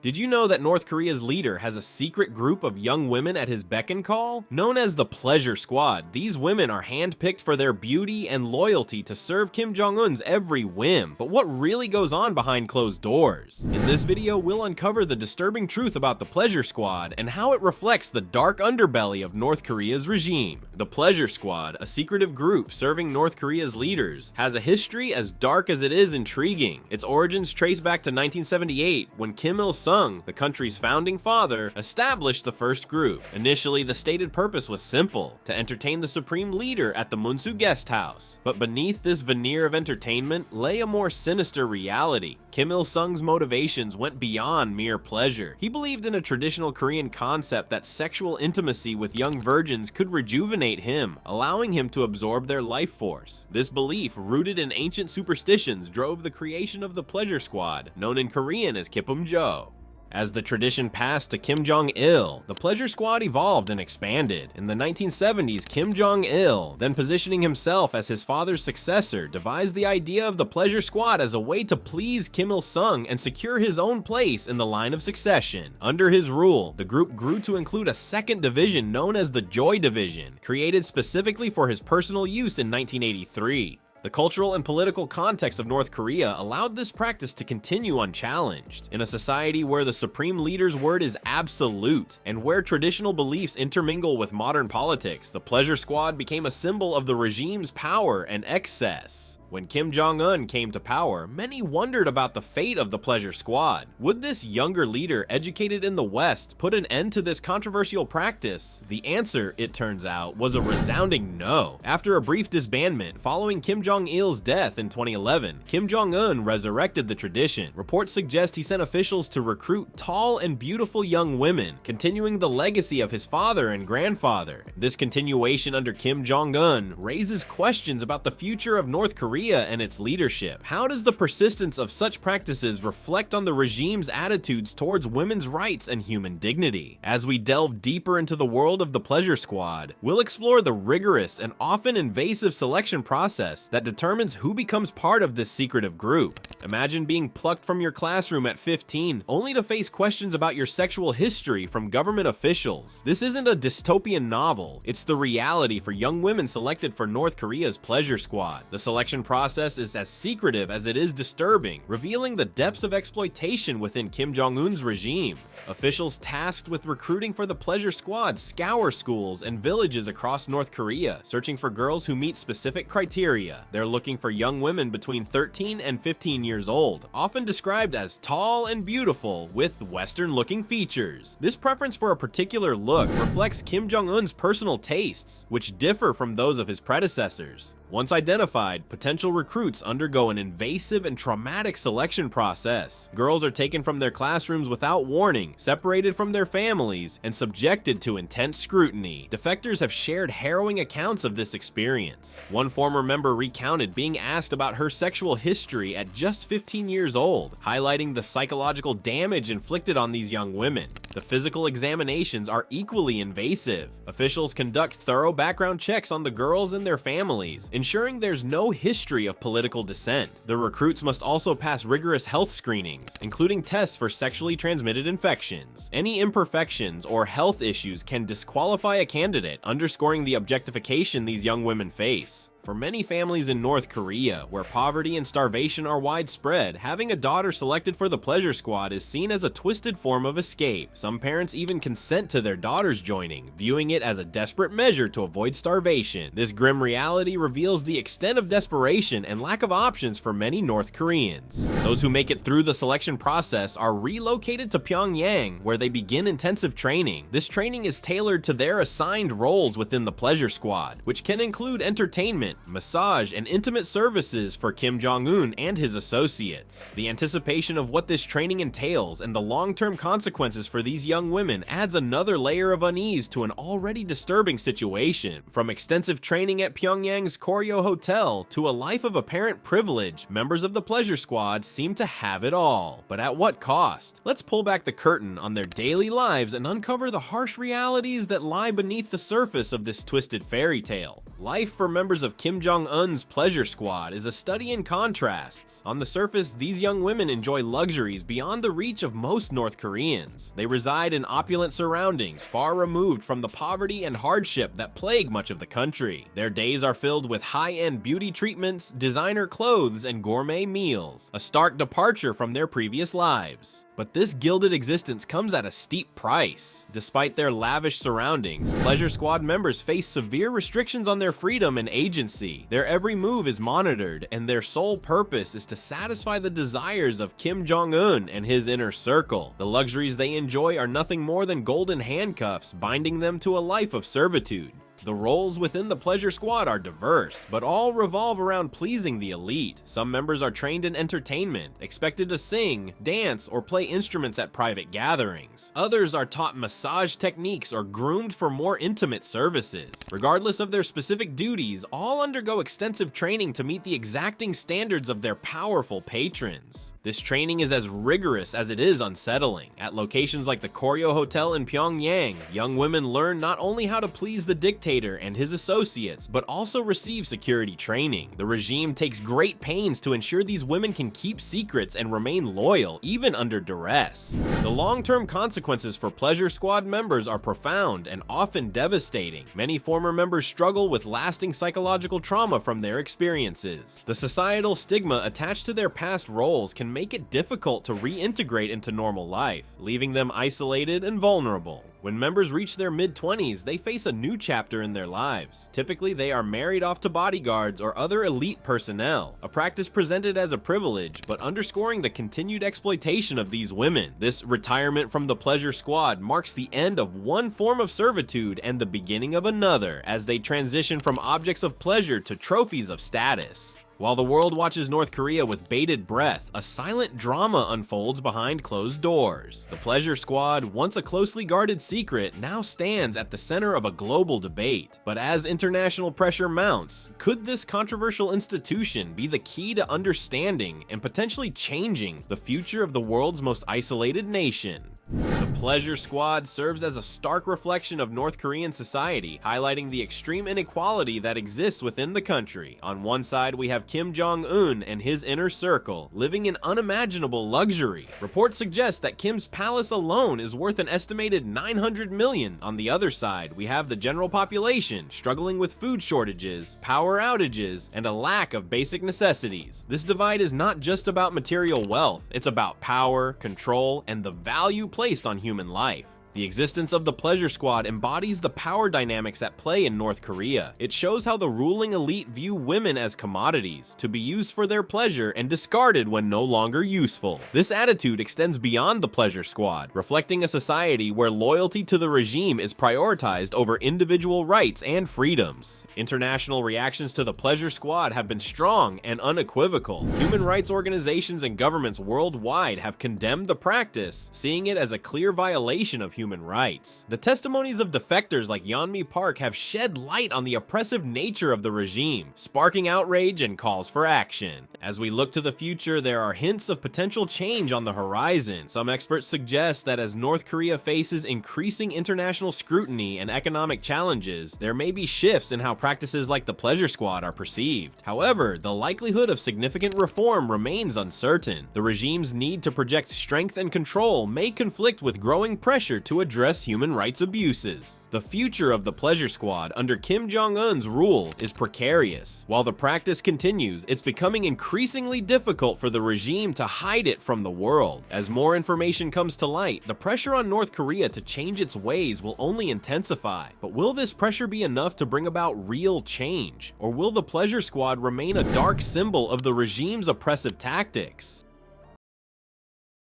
Did you know that North Korea's leader has a secret group of young women at his beck and call? Known as the Pleasure Squad, these women are handpicked for their beauty and loyalty to serve Kim Jong-Un's every whim. But what really goes on behind closed doors? In this video, we'll uncover the disturbing truth about the Pleasure Squad and how it reflects the dark underbelly of North Korea's regime. The Pleasure Squad, a secretive group serving North Korea's leaders, has a history as dark as it is intriguing. Its origins trace back to 1978 when Kim Il-sung, the country's founding father, established the first group. Initially, the stated purpose was simple: to entertain the supreme leader at the Munsu guest house. But beneath this veneer of entertainment lay a more sinister reality. Kim Il-sung's motivations went beyond mere pleasure. He believed in a traditional Korean concept that sexual intimacy with young virgins could rejuvenate him, allowing him to absorb their life force. This belief, rooted in ancient superstitions, drove the creation of the Pleasure Squad, known in Korean as Kipum-jo. As the tradition passed to Kim Jong-il, the Pleasure Squad evolved and expanded. In the 1970s, Kim Jong-il, then positioning himself as his father's successor, devised the idea of the Pleasure Squad as a way to please Kim Il-sung and secure his own place in the line of succession. Under his rule, the group grew to include a second division known as the Joy Division, created specifically for his personal use in 1983. The cultural and political context of North Korea allowed this practice to continue unchallenged. In a society where the supreme leader's word is absolute, and where traditional beliefs intermingle with modern politics, the Pleasure Squad became a symbol of the regime's power and excess. When Kim Jong-un came to power, many wondered about the fate of the Pleasure Squad. Would this younger leader, educated in the West, put an end to this controversial practice? The answer, it turns out, was a resounding no. After a brief disbandment following Kim Jong-il's death in 2011, Kim Jong-un resurrected the tradition. Reports suggest he sent officials to recruit tall and beautiful young women, continuing the legacy of his father and grandfather. This continuation under Kim Jong-un raises questions about the future of North Korea and its leadership. How does the persistence of such practices reflect on the regime's attitudes towards women's rights and human dignity? As we delve deeper into the world of the Pleasure Squad, we'll explore the rigorous and often invasive selection process that determines who becomes part of this secretive group. Imagine being plucked from your classroom at 15, only to face questions about your sexual history from government officials. This isn't a dystopian novel, it's the reality for young women selected for North Korea's Pleasure Squad. The selection process is as secretive as it is disturbing, revealing the depths of exploitation within Kim Jong-un's regime. Officials tasked with recruiting for the Pleasure Squad scour schools and villages across North Korea, searching for girls who meet specific criteria. They're looking for young women between 13 and 15 years old, often described as tall and beautiful with Western-looking features. This preference for a particular look reflects Kim Jong-un's personal tastes, which differ from those of his predecessors. Once identified, potential recruits undergo an invasive and traumatic selection process. Girls are taken from their classrooms without warning, separated from their families, and subjected to intense scrutiny. Defectors have shared harrowing accounts of this experience. One former member recounted being asked about her sexual history at just 15 years old, highlighting the psychological damage inflicted on these young women. The physical examinations are equally invasive. Officials conduct thorough background checks on the girls and their families, ensuring there's no history of political dissent. The recruits must also pass rigorous health screenings, including tests for sexually transmitted infections. Any imperfections or health issues can disqualify a candidate, underscoring the objectification these young women face. For many families in North Korea, where poverty and starvation are widespread, having a daughter selected for the Pleasure Squad is seen as a twisted form of escape. Some parents even consent to their daughters joining, viewing it as a desperate measure to avoid starvation. This grim reality reveals the extent of desperation and lack of options for many North Koreans. Those who make it through the selection process are relocated to Pyongyang, where they begin intensive training. This training is tailored to their assigned roles within the Pleasure Squad, which can include entertainment, massage, and intimate services for Kim Jong-un and his associates. The anticipation of what this training entails and the long-term consequences for these young women adds another layer of unease to an already disturbing situation. From extensive training at Pyongyang's Koryo Hotel to a life of apparent privilege, members of the Pleasure Squad seem to have it all. But at what cost? Let's pull back the curtain on their daily lives and uncover the harsh realities that lie beneath the surface of this twisted fairy tale. Life for members of Kim Jong-Un's pleasure squad is a study in contrasts. On the surface, these young women enjoy luxuries beyond the reach of most North Koreans. They reside in opulent surroundings, far removed from the poverty and hardship that plague much of the country. Their days are filled with high-end beauty treatments, designer clothes, and gourmet meals, a stark departure from their previous lives. But this gilded existence comes at a steep price. Despite their lavish surroundings, Pleasure Squad members face severe restrictions on their freedom and agency. Their every move is monitored, and their sole purpose is to satisfy the desires of Kim Jong-Un and his inner circle. The luxuries they enjoy are nothing more than golden handcuffs, binding them to a life of servitude. The roles within the Pleasure Squad are diverse, but all revolve around pleasing the elite. Some members are trained in entertainment, expected to sing, dance, or play instruments at private gatherings. Others are taught massage techniques or groomed for more intimate services. Regardless of their specific duties, all undergo extensive training to meet the exacting standards of their powerful patrons. This training is as rigorous as it is unsettling. At locations like the Koryo Hotel in Pyongyang, young women learn not only how to please the dictator and his associates, but also receive security training. The regime takes great pains to ensure these women can keep secrets and remain loyal, even under duress. The long-term consequences for Pleasure Squad members are profound and often devastating. Many former members struggle with lasting psychological trauma from their experiences. The societal stigma attached to their past roles can make it difficult to reintegrate into normal life, leaving them isolated and vulnerable. When members reach their mid-20s, they face a new chapter in their lives. Typically, they are married off to bodyguards or other elite personnel, a practice presented as a privilege, but underscoring the continued exploitation of these women. This retirement from the Pleasure Squad marks the end of one form of servitude and the beginning of another, as they transition from objects of pleasure to trophies of status. While the world watches North Korea with bated breath, a silent drama unfolds behind closed doors. The Pleasure Squad, once a closely guarded secret, now stands at the center of a global debate. But as international pressure mounts, could this controversial institution be the key to understanding and potentially changing the future of the world's most isolated nation? The Pleasure Squad serves as a stark reflection of North Korean society, highlighting the extreme inequality that exists within the country. On one side, we have Kim Jong-Un and his inner circle, living in unimaginable luxury. Reports suggest that Kim's palace alone is worth an estimated $900 million. On the other side, we have the general population, struggling with food shortages, power outages, and a lack of basic necessities. This divide is not just about material wealth, it's about power, control, and the value placed on human life. The existence of the Pleasure Squad embodies the power dynamics at play in North Korea. It shows how the ruling elite view women as commodities, to be used for their pleasure and discarded when no longer useful. This attitude extends beyond the Pleasure Squad, reflecting a society where loyalty to the regime is prioritized over individual rights and freedoms. International reactions to the Pleasure Squad have been strong and unequivocal. Human rights organizations and governments worldwide have condemned the practice, seeing it as a clear violation of human rights. The testimonies of defectors like Yeonmi Park have shed light on the oppressive nature of the regime, sparking outrage and calls for action. As we look to the future, there are hints of potential change on the horizon. Some experts suggest that as North Korea faces increasing international scrutiny and economic challenges, there may be shifts in how practices like the Pleasure Squad are perceived. However, the likelihood of significant reform remains uncertain. The regime's need to project strength and control may conflict with growing pressure to address human rights abuses. The future of the Pleasure Squad under Kim Jong-un's rule is precarious. While the practice continues, it's becoming increasingly difficult for the regime to hide it from the world. As more information comes to light, the pressure on North Korea to change its ways will only intensify. But will this pressure be enough to bring about real change? Or will the Pleasure Squad remain a dark symbol of the regime's oppressive tactics?